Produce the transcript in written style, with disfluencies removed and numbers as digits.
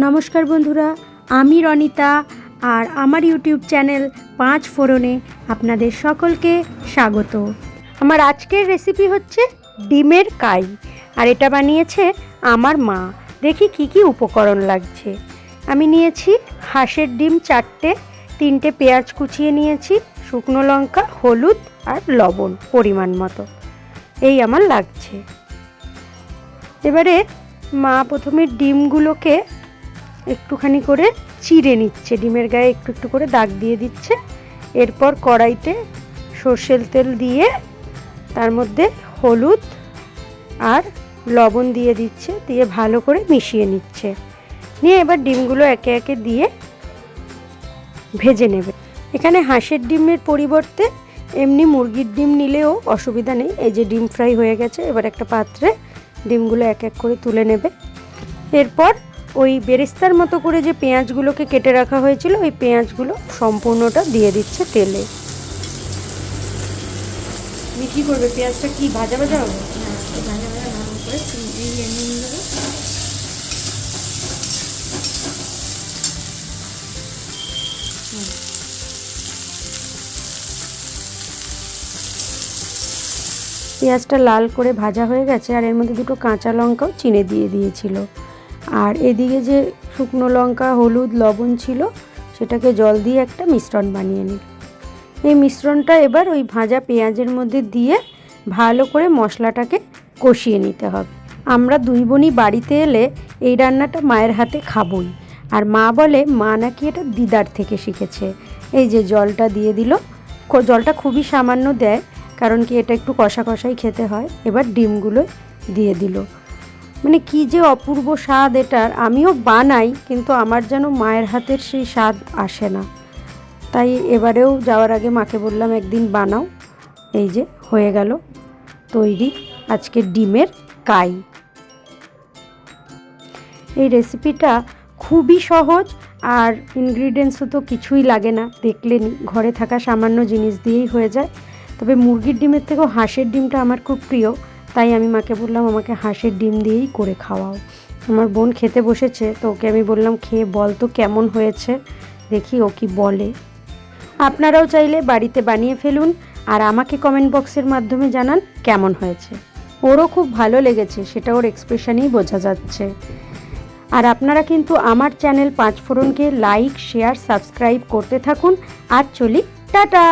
নমস্কার বন্ধুরা, আমি রনিতা আর আমার ইউটিউব চ্যানেল 5 ফোড়নে আপনাদের সকলকে স্বাগত। আমার আজকের রেসিপি হচ্ছে ডিমের কাই, আর এটা বানিয়েছে আমার মা। দেখি কি কি উপকরণ লাগছে। আমি নিয়েছি হাঁসের ডিম 4টে, 3টে পেঁয়াজ কুচিয়ে নিয়েছি, শুকনো লঙ্কা, হলুদ আর লবণ পরিমাণ মতো, এই আমার লাগছে। এবারে মা প্রথমে ডিমগুলোকে একটুখানি করে চিড়ে নিচ্ছে, ডিমের গায়ে একটু একটু করে দাগ দিয়ে দিচ্ছে। এরপর কড়াইতে সর্ষের তেল দিয়ে তার মধ্যে হলুদ আর লবণ দিয়ে দিচ্ছে, দিয়ে ভালো করে মিশিয়ে নিচ্ছে। নিয়ে এবার ডিমগুলো একে একে দিয়ে ভেজে নেবে। এখানে হাঁসের ডিমের পরিবর্তে এমনি মুরগির ডিম নিলেও অসুবিধা নেই। এই যে ডিম ফ্রাই হয়ে গেছে, এবার একটা পাত্রে ডিমগুলো এক এক করে তুলে নেবে। এরপর ওই বেরেস্তার মতো করে যে পেঁয়াজগুলোকে কেটে রাখা হয়েছিল, ওই পেঁয়াজগুলো সম্পূর্ণটা দিয়ে দিচ্ছে তেলে। তুমি কী করবে, পেঁয়াজটা কি ভাজা ভাজা হবে? ভাজা ভাজা নরম করে নিয়ে নেবো। পেঁয়াজটা লাল করে ভাজা হয়ে গেছে, আর এর মধ্যে দুটো কাঁচা লঙ্কাও চিনে দিয়ে দিয়েছিল। আর এদিকে যে শুকনো লঙ্কা, হলুদ, লবণ ছিল, সেটাকে জল দিয়ে একটা মিশ্রণ বানিয়ে নিই। এই মিশ্রণটা এবার ওই ভাজা পেঁয়াজের মধ্যে দিয়ে ভালো করে মশলাটাকে কষিয়ে নিতে হবে। আমরা দুই বোনই বাড়িতে এলে এই রান্নাটা মায়ের হাতে খাবই, আর মা বলে মা নাকি এটা দিদার থেকে শিখেছে। এই যে জলটা দিয়ে দিল, জলটা খুবই সামান্য দেয়, কারণ কি এটা একটু কষা কষাই খেতে হয়। এবার ডিমগুলো দিয়ে দিল। মানে কি যে অপূর্ব স্বাদ এটার। আমিও বানাই, কিন্তু আমার যেন মায়ের হাতের সেই স্বাদ আসে না। তাই এবারেও যাওয়ার আগে মাকে বললাম একদিন বানাও। এই যে হয়ে গেল তৈরি আজকে ডিমের কাই। এই রেসিপিটা খুবই সহজ, আর ইনগ্রিডিয়েন্টসও তো কিছুই লাগে না, দেখলেনি ঘরে থাকা সামান্য জিনিস দিয়েই হয়ে যায়। তবে মুরগির ডিমের থেকেও হাঁসের ডিমটা আমার খুব প্রিয়, তাই আমি মাকে বললাম আমাকে হাঁসের ডিম দিয়েই করে খাওয়াও। আমার বোন খেতে বসেছে, তো ওকে আমি বললাম খেয়ে বল তো কেমন হয়েছে, দেখি ও কি বলে। আপনারাও চাইলে বাড়িতে বানিয়ে ফেলুন, আর আমাকে কমেন্ট বক্সের মাধ্যমে জানান কেমন হয়েছে। ওরও খুব ভালো লেগেছে, সেটা ওর এক্সপ্রেশনেই বোঝা যাচ্ছে। আর আপনারা কিন্তু আমার চ্যানেল 5 ফোড়নকে লাইক, শেয়ার, সাবস্ক্রাইব করতে থাকুন। আর চলি, টাটা।